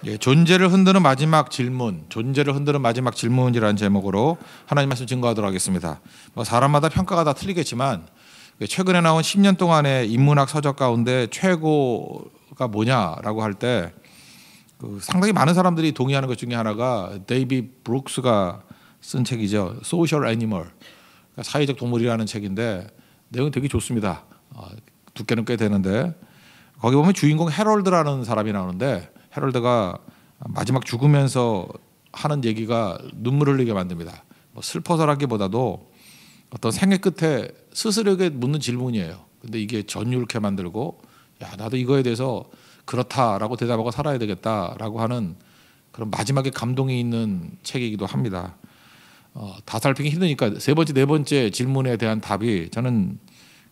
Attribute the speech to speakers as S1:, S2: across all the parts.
S1: 예, 존재를 흔드는 마지막 질문, 존재를 흔드는 마지막 질문이라는 제목으로 하나님 말씀 증거하도록 하겠습니다. 뭐 사람마다 평가가 다 틀리겠지만 최근에 나온 10년 동안의 인문학 서적 가운데 최고가 뭐냐라고 할 때 상당히 많은 사람들이 동의하는 것 중에 하나가 데이비 브룩스가 쓴 책이죠. 소셜 애니멀, 그러니까 사회적 동물이라는 책인데 내용이 되게 좋습니다. 두께는 꽤 되는데 거기 보면 주인공 해럴드라는 사람이 나오는데 해럴드가 마지막 죽으면서 하는 얘기가 눈물 흘리게 만듭니다. 뭐 슬퍼서라기보다도 어떤 생애 끝에 스스로에게 묻는 질문이에요. 근데 이게 전율케 만들고 야 나도 이거에 대해서 그렇다라고 대답하고 살아야 되겠다라고 하는 그런 마지막에 감동이 있는 책이기도 합니다. 다 살피기 힘드니까 세 번째 네 번째 질문에 대한 답이 저는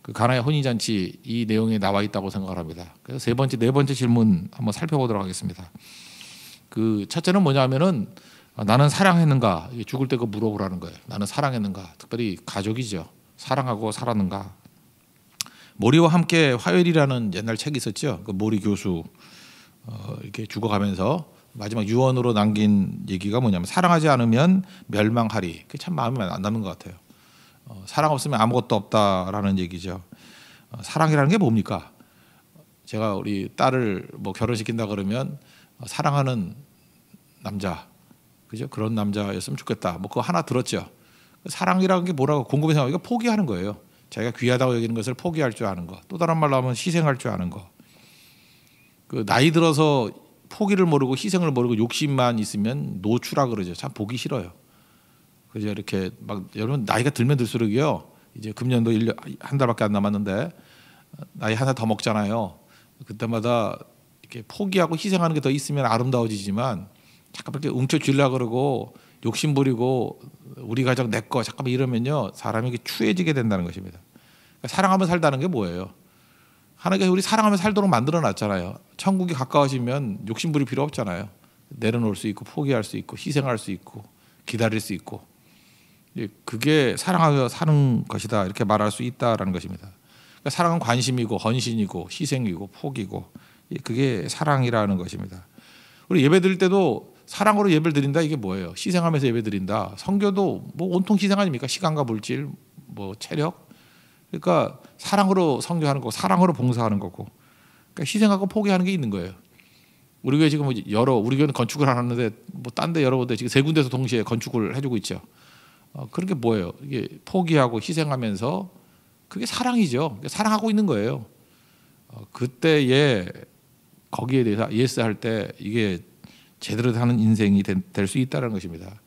S1: 그 가나의 혼인잔치 이 내용에 나와 있다고 생각을 합니다. 그래서 세 번째 네 번째 질문 한번 살펴보도록 하겠습니다. 그 첫째는 뭐냐면은 나는 사랑했는가, 죽을 때 그 물어보라는 거예요. 나는 사랑했는가, 특별히 가족이죠. 사랑하고 살았는가. 모리와 함께 화요일이라는 옛날 책이 있었죠. 그 모리 교수 이렇게 죽어가면서 마지막 유언으로 남긴 얘기가 뭐냐면 사랑하지 않으면 멸망하리. 그게 참 마음에 안 남는 것 같아요. 사랑 없으면 아무것도 없다라는 얘기죠. 사랑이라는 게 뭡니까? 제가 우리 딸을 뭐 결혼시킨다 그러면 사랑하는 남자, 그죠? 그런 남자였으면 좋겠다. 뭐 그거 하나 들었죠. 사랑이라는 게 뭐라고 궁금해서 이거 포기하는 거예요. 자기가 귀하다고 여기는 것을 포기할 줄 아는 거. 또 다른 말로 하면 희생할 줄 아는 거. 그 나이 들어서 포기를 모르고 희생을 모르고 욕심만 있으면 노추라 그러죠. 참 보기 싫어요. 그죠? 이렇게 막 여러분 나이가 들면 들수록이요. 이제 금년도 1년 한 달밖에 안 남았는데 나이 하나 더 먹잖아요. 그때마다 이렇게 포기하고 희생하는 게 더 있으면 아름다워지지만 잠깐 이렇게 움켜쥐려 그러고 욕심 부리고 우리 가족 내 거 잠깐만 이러면요 사람이 추해지게 된다는 것입니다. 그러니까 사랑하면 살다는 게 뭐예요? 하나님께서 우리 사랑하면 살도록 만들어 놨잖아요. 천국이 가까워지면 욕심 부릴 필요 없잖아요. 내려놓을 수 있고 포기할 수 있고 희생할 수 있고 기다릴 수 있고 그게 사랑하며 사는 것이다 이렇게 말할 수 있다라는 것입니다. 그러니까 사랑은 관심이고 헌신이고 희생이고 포기고 그게 사랑이라는 것입니다. 우리 예배 드릴 때도 사랑으로 예배를 드린다 이게 뭐예요? 희생하면서 예배 드린다. 성교도 뭐 온통 희생 아닙니까? 시간과 물질, 뭐 체력. 그러니까 사랑으로 성교하는 거고 사랑으로 봉사하는 거고. 그러니까 희생하고 포기하는 게 있는 거예요. 우리 교회 지금 우리 교회는 건축을 하는데 뭐 딴 데 여러 군데 지금 세 군데서 동시에 건축을 해주고 있죠. 그런 게 뭐예요? 이게 포기하고 희생하면서 그게 사랑이죠. 사랑하고 있는 거예요. 그때에 거기에 대해서 예스 할 때 이게 제대로 사는 인생이 될 수 있다는 것입니다.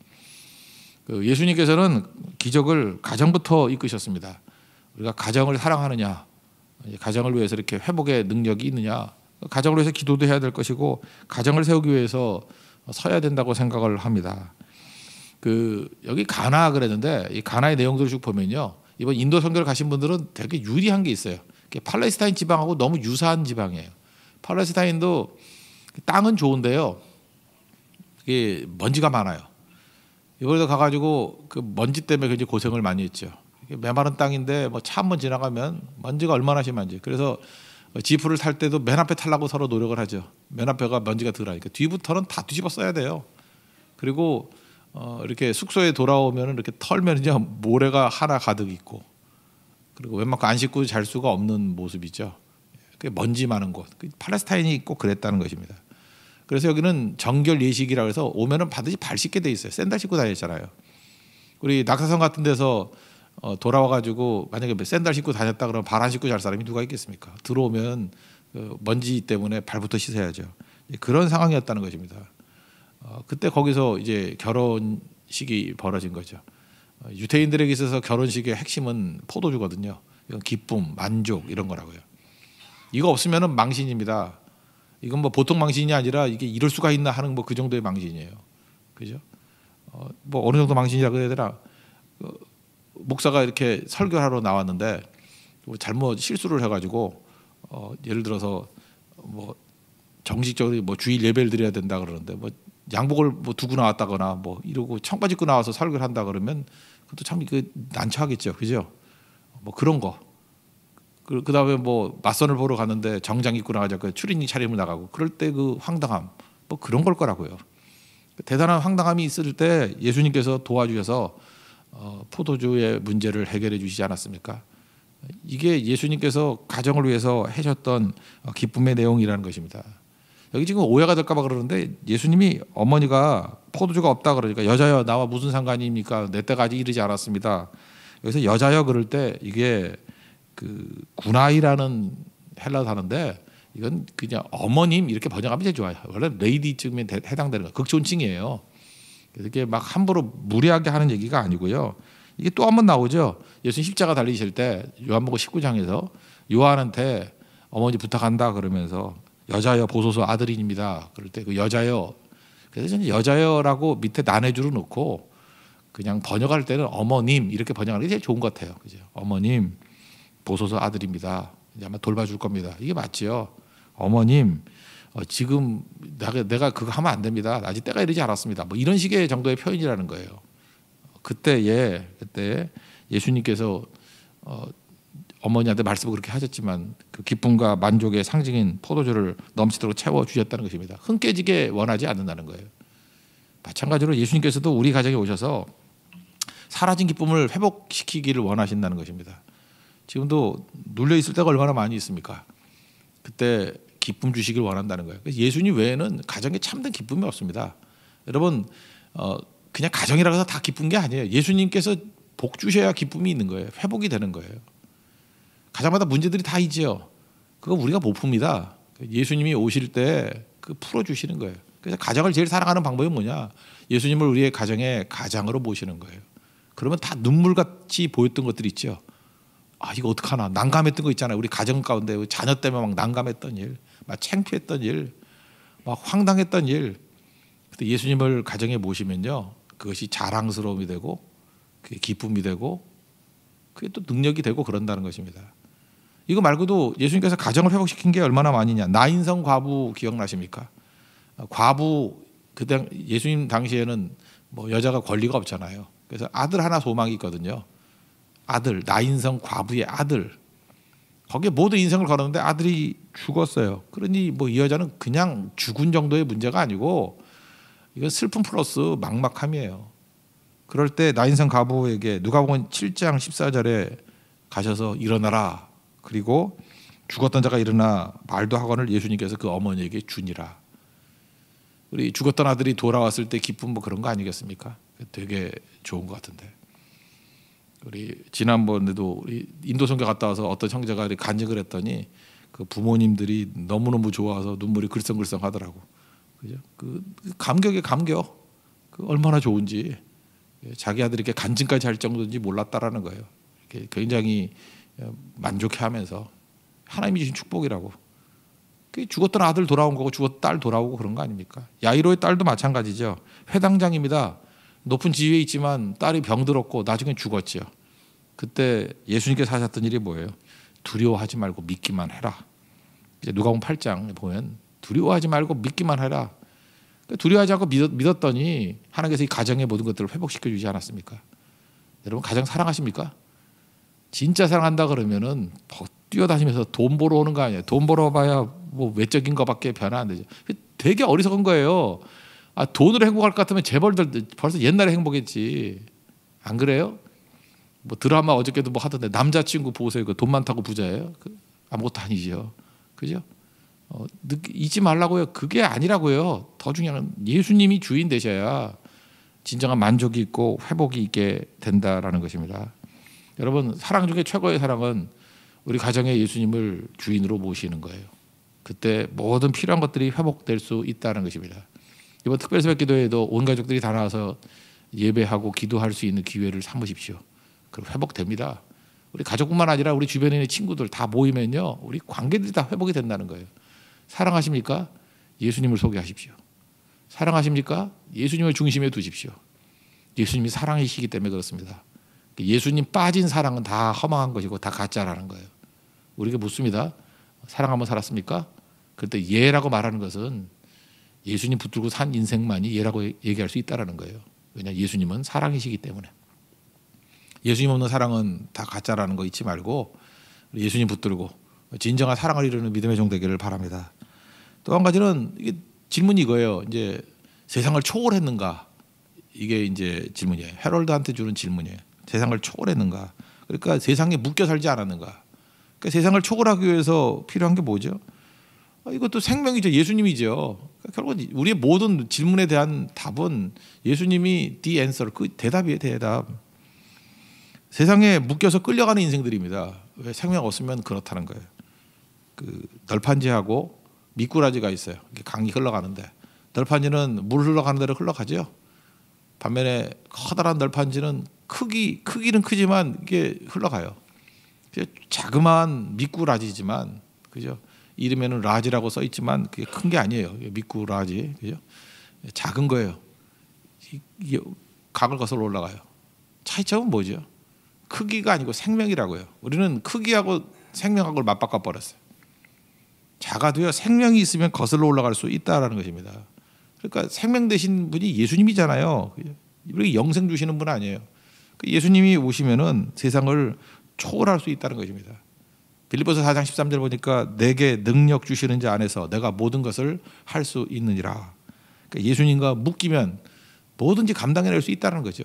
S1: 예수님께서는 기적을 가정부터 이끄셨습니다. 우리가 가정을 사랑하느냐, 가정을 위해서 이렇게 회복의 능력이 있느냐, 가정을 위해서 기도도 해야 될 것이고 가정을 세우기 위해서 서야 된다고 생각을 합니다. 여기 가나 그랬는데 이 가나의 내용들을 쭉 보면요, 이번 인도 선교를 가신 분들은 되게 유리한 게 있어요. 팔레스타인 지방하고 너무 유사한 지방이에요. 팔레스타인도 땅은 좋은데요, 이게 먼지가 많아요. 이번에도 가가지고 그 먼지 때문에 굉장히 고생을 많이 했죠. 메마른 땅인데 뭐 차 한번 지나가면 먼지가 얼마나 심한지. 그래서 지프를 탈 때도 맨 앞에 타려고 서로 노력을 하죠. 맨 앞에가 먼지가 덜하니까 뒤부터는 다 뒤집어 써야 돼요. 그리고 이렇게 숙소에 돌아오면 이렇게 털면요 모래가 하나 가득 있고, 그리고 웬만큼 안 씻고 잘 수가 없는 모습이죠. 먼지 많은 곳. 팔레스타인이 꼭 그랬다는 것입니다. 그래서 여기는 정결 예식이라고 해서 오면은 반드시 발 씻게 돼 있어요. 샌들 신고 다녔잖아요. 우리 낙사성 같은 데서 돌아와가지고 만약에 샌들 신고 다녔다 그러면 발 안 씻고 잘 사람이 누가 있겠습니까? 들어오면 먼지 때문에 발부터 씻어야죠. 그런 상황이었다는 것입니다. 그때 거기서 이제 결혼식이 벌어진 거죠. 유태인들에게 있어서 결혼식의 핵심은 포도주거든요. 이건 기쁨, 만족 이런 거라고요. 이거 없으면은 망신입니다. 이건 뭐 보통 망신이 아니라 이게 이럴 수가 있나 하는 뭐 그 정도의 망신이에요. 그죠? 뭐 어느 정도 망신이라고 해야 되나? 목사가 이렇게 설교하러 나왔는데 잘못 실수를 해가지고 예를 들어서 뭐 정식적으로 뭐 주일 예배를 드려야 된다 그러는데 뭐 양복을 뭐 두고 나왔다거나 뭐 이러고 청바지 입고 나와서 설교를 한다 그러면 그것도 참 난처하겠죠. 그죠? 뭐 그런 거. 그다음에 뭐 맞선을 보러 갔는데 정장 입고 나가자 그 추리닝 차림을 나가고 그럴 때 그 황당함 뭐 그런 걸 거라고요. 대단한 황당함이 있을 때 예수님께서 도와주셔서 포도주의 문제를 해결해 주시지 않았습니까? 이게 예수님께서 가정을 위해서 하셨던 기쁨의 내용이라는 것입니다. 여기 지금 오해가 될까 봐 그러는데 예수님이 어머니가 포도주가 없다 그러니까 여자여 나와 무슨 상관입니까? 내 때가 아직 이르지 않았습니다. 여기서 여자여 그럴 때 이게 그 구나이라는 헬라 단어인데 이건 그냥 어머님 이렇게 번역하면 제일 좋아요. 원래 레이디쯤에 해당되는 거 극존칭이에요. 그래서 이게 막 함부로 무례하게 하는 얘기가 아니고요. 이게 또 한 번 나오죠. 예수님 십자가 달리실 때 요한복음 19장에서 요한한테 어머니 부탁한다 그러면서 여자여 보소서 아들입니다. 그럴 때 그 여자여 그래서 저는 여자여라고 밑에 난해주로 넣고 그냥 번역할 때는 어머님 이렇게 번역하는 게 제일 좋은 것 같아요. 그죠? 어머님 보소서 아들입니다. 이제 아마 돌봐줄 겁니다. 이게 맞지요. 어머님 지금 내가 그거 하면 안 됩니다. 아직 때가 이르지 않았습니다. 뭐 이런 식의 정도의 표현이라는 거예요. 그때 예수님께서 어머니한테 말씀을 그렇게 하셨지만 그 기쁨과 만족의 상징인 포도주를 넘치도록 채워 주셨다는 것입니다. 흥 깨지게 원하지 않는다는 거예요. 마찬가지로 예수님께서도 우리 가정에 오셔서 사라진 기쁨을 회복시키기를 원하신다는 것입니다. 지금도 눌려 있을 때가 얼마나 많이 있습니까? 그때 기쁨 주시길 원한다는 거예요. 그래서 예수님 외에는 가정에 참된 기쁨이 없습니다. 여러분 그냥 가정이라고 해서 다 기쁜 게 아니에요. 예수님께서 복 주셔야 기쁨이 있는 거예요. 회복이 되는 거예요. 가정마다 문제들이 다 있지요. 그거 우리가 못 풉니다. 예수님이 오실 때 그 풀어주시는 거예요. 그래서 가정을 제일 사랑하는 방법이 뭐냐? 예수님을 우리의 가정의 가장으로 모시는 거예요. 그러면 다 눈물같이 보였던 것들이 있죠. 아 이거 어떡하나 난감했던 거 있잖아요. 우리 가정 가운데 자녀 때문에 막 난감했던 일, 막 창피했던 일, 막 황당했던 일. 근데 예수님을 가정에 모시면요, 그것이 자랑스러움이 되고, 그게 기쁨이 되고, 그게 또 능력이 되고 그런다는 것입니다. 이거 말고도 예수님께서 가정을 회복시킨 게 얼마나 많이냐. 나인성 과부 기억나십니까? 과부 그때 예수님 당시에는 뭐 여자가 권리가 없잖아요. 그래서 아들 하나 소망이 있거든요. 아들, 나인성 과부의 아들. 거기에 모든 인생을 걸었는데 아들이 죽었어요. 그러니 뭐 이 여자는 그냥 죽은 정도의 문제가 아니고 이건 슬픔 플러스 막막함이에요. 그럴 때 나인성 과부에게 누가복음 7장 14절에 가셔서 일어나라. 그리고 죽었던 자가 일어나 말도 하거늘 예수님께서 그 어머니에게 주니라. 우리 죽었던 아들이 돌아왔을 때 기쁨 뭐 그런 거 아니겠습니까? 되게 좋은 것 같은데. 우리 지난번에도 우리 인도 선교 갔다 와서 어떤 형제가 간증을 했더니 그 부모님들이 너무너무 좋아서 눈물이 글썽글썽 하더라고. 그죠? 그 감격의 감격. 그 얼마나 좋은지 자기 아들이 이렇게 간증까지 할 정도인지 몰랐다라는 거예요. 이렇게 굉장히 만족해하면서 하나님이 주신 축복이라고. 죽었던 아들 돌아온 거고 죽었던 딸 돌아오고 그런 거 아닙니까? 야이로의 딸도 마찬가지죠. 회당장입니다. 높은 지위에 있지만 딸이 병들었고 나중에 죽었죠. 그때 예수님께서 하셨던 일이 뭐예요? 두려워하지 말고 믿기만 해라. 이제 누가복음 8장 보면 두려워하지 말고 믿기만 해라. 두려워하지 않고 믿었더니 하나님께서 이 가정의 모든 것들을 회복시켜 주지 않았습니까? 여러분 가정 사랑하십니까? 진짜 사랑한다 그러면은 뛰어다니면서 돈 벌어 오는 거 아니에요. 돈 벌어봐야 뭐 외적인 거밖에 변화 안 되죠. 되게 어리석은 거예요. 아, 돈으로 행복할 것 같으면 재벌들 벌써 옛날에 행복했지. 안 그래요? 뭐 드라마 어저께도 뭐 하던데 남자친구 보세요. 그 돈 많다고 부자예요? 아무것도 아니죠. 그죠? 잊지 말라고요. 그게 아니라고요. 더 중요한 건 예수님이 주인 되셔야 진정한 만족이 있고 회복이 있게 된다라는 것입니다. 여러분 사랑 중에 최고의 사랑은 우리 가정에 예수님을 주인으로 모시는 거예요. 그때 모든 필요한 것들이 회복될 수 있다는 것입니다. 이번 특별 새벽 기도에도 온 가족들이 다 나와서 예배하고 기도할 수 있는 기회를 삼으십시오. 그럼 회복됩니다. 우리 가족뿐만 아니라 우리 주변에 있는 친구들 다 모이면요, 우리 관계들이 다 회복이 된다는 거예요. 사랑하십니까? 예수님을 소개하십시오. 사랑하십니까? 예수님을 중심에 두십시오. 예수님이 사랑이시기 때문에 그렇습니다. 예수님 빠진 사랑은 다 허망한 것이고 다 가짜라는 거예요. 우리가 묻습니다. 사랑 한번 살았습니까? 그때 예라고 말하는 것은 예수님 붙들고 산 인생만이 예라고 얘기할 수 있다는 거예요. 왜냐 예수님은 사랑이시기 때문에. 예수님 없는 사랑은 다 가짜라는 거 잊지 말고 예수님 붙들고 진정한 사랑을 이루는 믿음의 종 되기를 바랍니다. 또 한 가지는 이게 질문이 이거예요. 이제 세상을 초월했는가? 이게 이제 질문이에요. 헤럴드한테 주는 질문이에요. 세상을 초월했는가? 그러니까 세상에 묶여 살지 않았는가? 그러니까 세상을 초월하기 위해서 필요한 게 뭐죠? 이것도 생명이죠. 예수님이죠. 그러니까 결국 우리의 모든 질문에 대한 답은 예수님이 the answer, 그 대답이에요. 대답. 세상에 묶여서 끌려가는 인생들입니다. 왜 생명 없으면 그렇다는 거예요. 그 널판지하고 미꾸라지가 있어요. 강이 흘러가는데 널판지는 물 흘러가는 대로 흘러가죠. 반면에 커다란 널판지는 크기는 크지만 이게 흘러가요. 자그마한 미꾸라지지만 그죠? 이름에는 라지라고 써 있지만 그게 큰 게 아니에요. 미꾸라지 그죠? 작은 거예요. 이게 강을 거슬러 올라가요. 차이점은 뭐죠? 크기가 아니고 생명이라고요. 우리는 크기하고 생명하고를 맞바꿔 버렸어요. 작아도요 생명이 있으면 거슬러 올라갈 수 있다라는 것입니다. 그러니까 생명 되신 분이 예수님이잖아요. 우리 영생 주시는 분 아니에요. 예수님이 오시면은 세상을 초월할 수 있다는 것입니다. 빌립보서 4장 13절 보니까 내게 능력 주시는 자 안에서 내가 모든 것을 할 수 있느니라. 그러니까 예수님과 묶이면 뭐든지 감당해낼 수 있다는 거죠.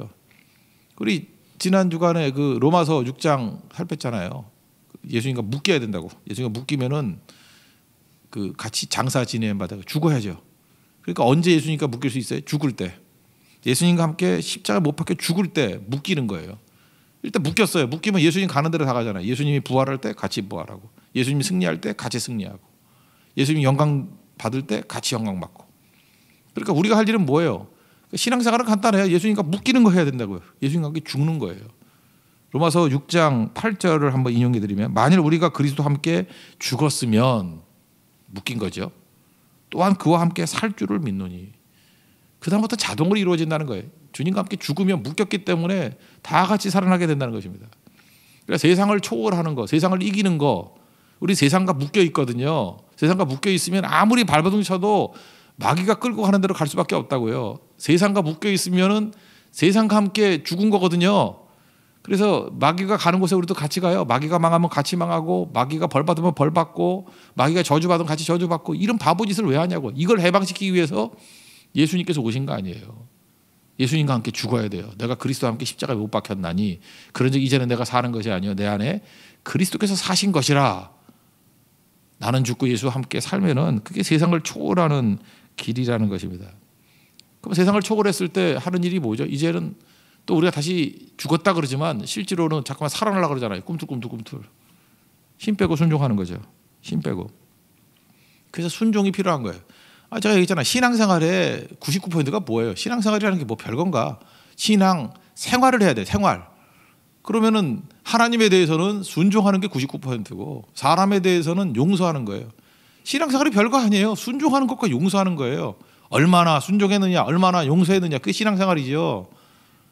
S1: 우리 지난 주간에 그 로마서 6장 살폈잖아요. 예수님과 묶여야 된다고. 예수님과 묶이면은 그 같이 장사 지내야 받아 죽어야죠. 그러니까 언제 예수님과 묶일 수 있어요? 죽을 때. 예수님과 함께 십자가 못 박혀 죽을 때 묶이는 거예요. 일단 묶였어요. 묶이면 예수님 가는 대로 다 가잖아요. 예수님이 부활할 때 같이 부활하고, 예수님이 승리할 때 같이 승리하고, 예수님이 영광 받을 때 같이 영광 받고. 그러니까 우리가 할 일은 뭐예요? 신앙생활은 간단해요. 예수님과 묶이는 거 해야 된다고요. 예수님과 함께 죽는 거예요. 로마서 6장 8절을 한번 인용해 드리면 만일 우리가 그리스도와 함께 죽었으면 묶인 거죠. 또한 그와 함께 살 줄을 믿노니. 그다음부터 자동으로 이루어진다는 거예요. 주님과 함께 죽으면 묶였기 때문에 다 같이 살아나게 된다는 것입니다. 그러니까 세상을 초월하는 거, 세상을 이기는 거, 우리 세상과 묶여 있거든요. 세상과 묶여 있으면 아무리 발버둥 쳐도 마귀가 끌고 가는 대로 갈 수밖에 없다고요. 세상과 묶여 있으면은 세상과 함께 죽은 거거든요. 그래서 마귀가 가는 곳에 우리도 같이 가요. 마귀가 망하면 같이 망하고, 마귀가 벌 받으면 벌 받고, 마귀가 저주 받으면 같이 저주 받고, 이런 바보 짓을 왜 하냐고. 이걸 해방시키기 위해서 예수님께서 오신 거 아니에요. 예수님과 함께 죽어야 돼요. 내가 그리스도와 함께 십자가에 못 박혔나니 그런즉 이제는 내가 사는 것이 아니요 내 안에 그리스도께서 사신 것이라. 나는 죽고 예수와 함께 살면은 그게 세상을 초월하는 길이라는 것입니다. 그럼 세상을 초월했을 때 하는 일이 뭐죠? 이제는 또 우리가 다시 죽었다 그러지만 실제로는 잠깐만 살아나려고 그러잖아요. 꿈틀꿈틀. 힘 빼고 순종하는 거죠. 힘 빼고. 그래서 순종이 필요한 거예요. 제가 얘기했잖아요. 신앙생활의 99%가 뭐예요? 신앙생활이라는 게 뭐 별건가? 신앙 생활을 해야 돼. 생활. 그러면은 하나님에 대해서는 순종하는 게 99%고 사람에 대해서는 용서하는 거예요. 신앙생활이 별거 아니에요. 순종하는 것과 용서하는 거예요. 얼마나 순종했느냐, 얼마나 용서했느냐, 그게 신앙생활이죠.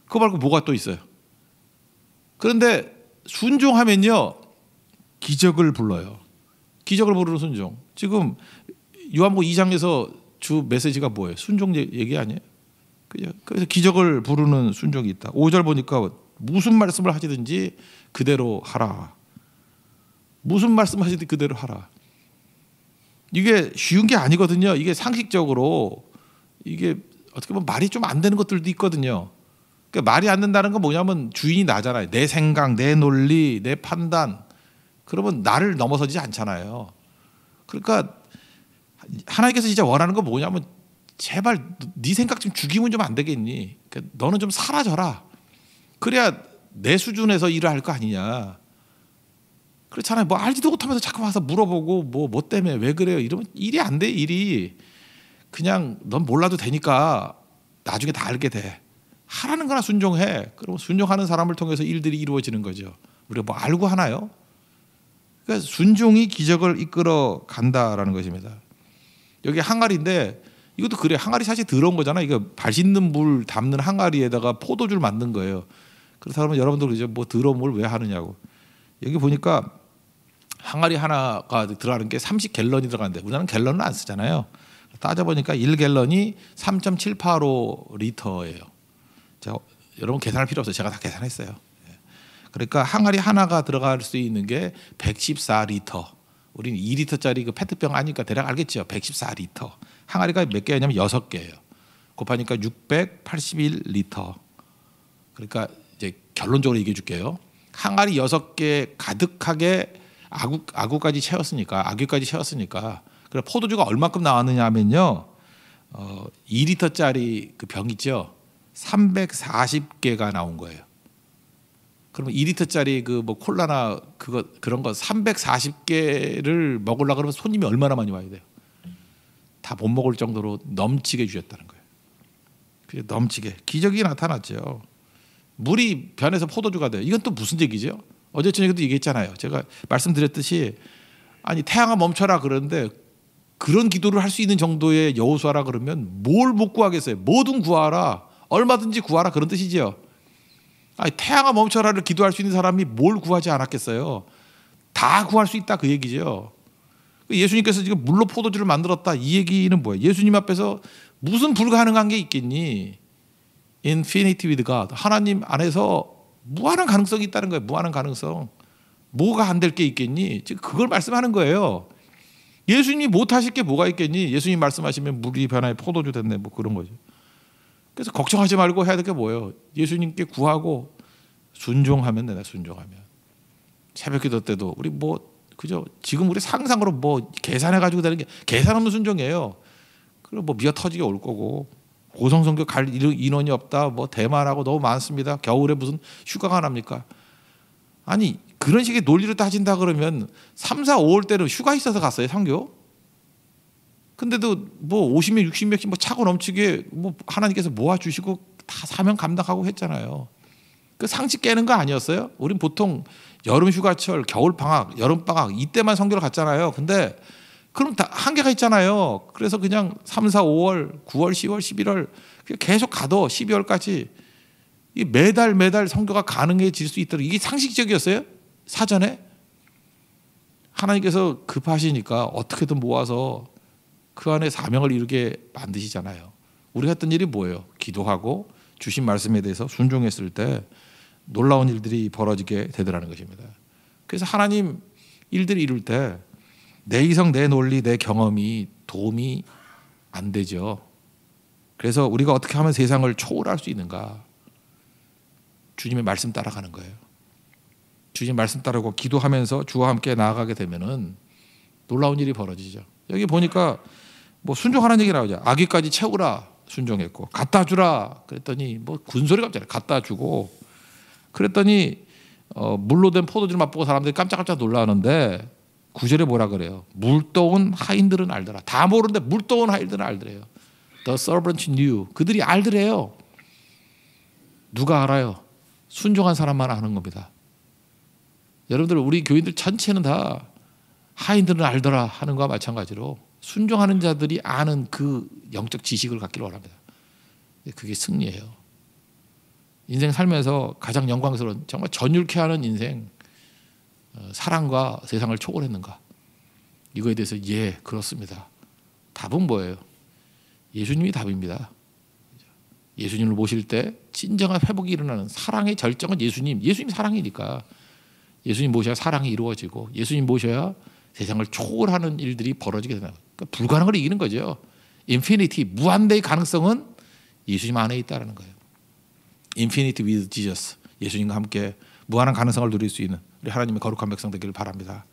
S1: 그거 말고 뭐가 또 있어요? 그런데 순종하면요 기적을 불러요. 기적을 부르는 순종. 지금 요한복음 2장에서 주 메시지가 뭐예요? 순종 얘기 아니에요? 그죠? 그래서 기적을 부르는 순종이 있다. 5절 보니까 무슨 말씀을 하시든지 그대로 하라. 무슨 말씀을 하시든지 그대로 하라. 이게 쉬운 게 아니거든요. 이게 상식적으로 이게 어떻게 보면 말이 좀 안 되는 것들도 있거든요. 그러니까 말이 안 된다는 건 뭐냐면 주인이 나잖아요. 내 생각, 내 논리, 내 판단. 그러면 나를 넘어서지 않잖아요. 그러니까 하나님께서 진짜 원하는 건 뭐냐면 제발 네 생각 좀 죽이면 좀 안 되겠니? 그러니까 너는 좀 사라져라. 그래야 내 수준에서 일을 할 거 아니냐. 그렇잖아요. 뭐 알지도 못하면서 자꾸 와서 물어보고 뭐 때문에 왜 그래요? 이러면 일이 안 돼. 일이 그냥 넌 몰라도 되니까 나중에 다 알게 돼. 하라는 거나 순종해. 그럼 순종하는 사람을 통해서 일들이 이루어지는 거죠. 우리가 뭐 알고 하나요? 그러니까 순종이 기적을 이끌어 간다라는 것입니다. 여기 항아리인데 이것도 그래. 항아리 사실 더러운 거잖아. 이거 발 씻는 물 담는 항아리에다가 포도주를 만든 거예요. 그렇다 그러면 여러분들 이제 뭐 더러운 물 왜 하느냐고. 여기 보니까 항아리 하나가 들어가는 게 30갤런이 들어가는데 우리나라는 갤런을 안 쓰잖아요. 따져보니까 1갤런이 3.785 리터예요. 여러분 계산할 필요 없어요. 제가 다 계산했어요. 그러니까 항아리 하나가 들어갈 수 있는 게 114리터. 우리는 2리터짜리 그 페트병 아니까 대략 알겠죠. 114리터. 항아리가 몇 개냐면 6개예요. 곱하니까 681리터. 그러니까 이제 결론적으로 얘기해 줄게요. 항아리 6개 가득하게 아구까지 채웠으니까 그래 포도주가 얼마큼 나왔느냐 하면요. 2리터짜리 그 병 있죠. 340개가 나온 거예요. 그러면 2리터짜리 그 뭐 콜라나 그런 거 340개를 먹으려고 그러면 손님이 얼마나 많이 와야 돼요. 다 못 먹을 정도로 넘치게 주셨다는 거예요. 그래 넘치게 기적이 나타났죠. 물이 변해서 포도주가 돼요. 이건 또 무슨 얘기죠? 어제 저녁에도 얘기했잖아요. 제가 말씀드렸듯이 아니 태양아 멈춰라 그러는데 그런 기도를 할 수 있는 정도의 여호수아라 그러면 뭘 못 구하겠어요. 뭐든 구하라. 얼마든지 구하라 그런 뜻이지요. 아니 태양아 멈춰라를 기도할 수 있는 사람이 뭘 구하지 않았겠어요. 다 구할 수 있다 그 얘기죠. 예수님께서 지금 물로 포도주를 만들었다 이 얘기는 뭐예요? 예수님 앞에서 무슨 불가능한 게 있겠니? Infinity with God. 하나님 안에서 무한한 가능성이 있다는 거예요. 무한한 가능성. 뭐가 안 될 게 있겠니? 지금 그걸 말씀하는 거예요. 예수님이 못하실 게 뭐가 있겠니? 예수님 말씀하시면 물이 변화해 포도주 됐네 뭐 그런 거죠. 그래서 걱정하지 말고 해야 될 게 뭐예요? 예수님께 구하고 순종하면 되나 순종하면. 새벽기도 때도 우리 뭐 그죠? 지금 우리 상상으로 뭐 계산해 가지고 되는 게 계산 없는 순종이에요. 그리고 뭐 미어 터지게 올 거고 고성성교 갈 인원이 없다. 뭐 대만하고 너무 많습니다. 겨울에 무슨 휴가가 납니까? 아니 그런 식의 논리를 따진다 그러면 3, 4, 5월 때는 휴가 있어서 갔어요 선교. 근데도 뭐 50명, 60명씩 뭐 차고 넘치게 뭐 하나님께서 모아주시고 다 사명 감당하고 했잖아요. 그 상식 깨는 거 아니었어요? 우린 보통 여름 휴가철, 겨울 방학, 여름 방학 이때만 선교를 갔잖아요. 근데 그럼 다 한계가 있잖아요. 그래서 그냥 3, 4, 5월, 9월, 10월, 11월 계속 가도 12월까지 매달 선교가 가능해질 수 있도록 이게 상식적이었어요? 사전에? 하나님께서 급하시니까 어떻게든 모아서 그 안에 사명을 이루게 만드시잖아요. 우리가 했던 일이 뭐예요? 기도하고 주신 말씀에 대해서 순종했을 때 놀라운 일들이 벌어지게 되더라는 것입니다. 그래서 하나님 일들을 이룰 때 내 이성, 내 논리, 내 경험이 도움이 안 되죠. 그래서 우리가 어떻게 하면 세상을 초월할 수 있는가? 주님의 말씀 따라가는 거예요. 주님 말씀 따르고 기도하면서 주와 함께 나아가게 되면은 놀라운 일이 벌어지죠. 여기 보니까 뭐 순종하는 얘기 나오죠. 아기까지 채우라 순종했고 갖다 주라 그랬더니 뭐 군소리가 없잖아요. 갖다 주고 그랬더니 물로 된 포도주를 맛보고 사람들이 깜짝깜짝 놀라는데 9절에 뭐라 그래요? 물떠온 하인들은 알더라. 다 모르는데 물떠온 하인들은 알더래요. The servant knew. 그들이 알더래요. 누가 알아요? 순종한 사람만 아는 겁니다. 여러분들 우리 교인들 전체는 다 하인들은 알더라 하는 것과 마찬가지로 순종하는 자들이 아는 그 영적 지식을 갖기를 원합니다. 그게 승리예요. 인생 살면서 가장 영광스러운 정말 전율케 하는 인생 사랑과 세상을 초월했는가? 이거에 대해서 예 그렇습니다. 답은 뭐예요? 예수님이 답입니다. 예수님을 모실 때 진정한 회복이 일어나는 사랑의 절정은 예수님이 사랑이니까 예수님 모셔야 사랑이 이루어지고 예수님 모셔야 세상을 초월하는 일들이 벌어지게 된다. 그러니까 불가능을 이기는 거죠. 인피니티 무한대의 가능성은 예수님 안에 있다는 거예요. 인피니티 with Jesus. 예수님과 함께 무한한 가능성을 누릴 수 있는 우리 하나님의 거룩한 백성 되기를 바랍니다.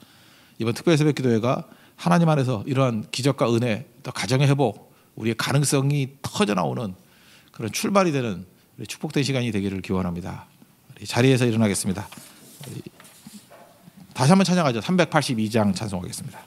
S1: 이번 특별 새벽 기도회가 하나님 안에서 이러한 기적과 은혜 또 가정의 회복 우리의 가능성이 터져 나오는 그런 출발이 되는 축복된 시간이 되기를 기원합니다. 우리 자리에서 일어나겠습니다. 다시 한번 찬양하죠. 382장 찬송하겠습니다.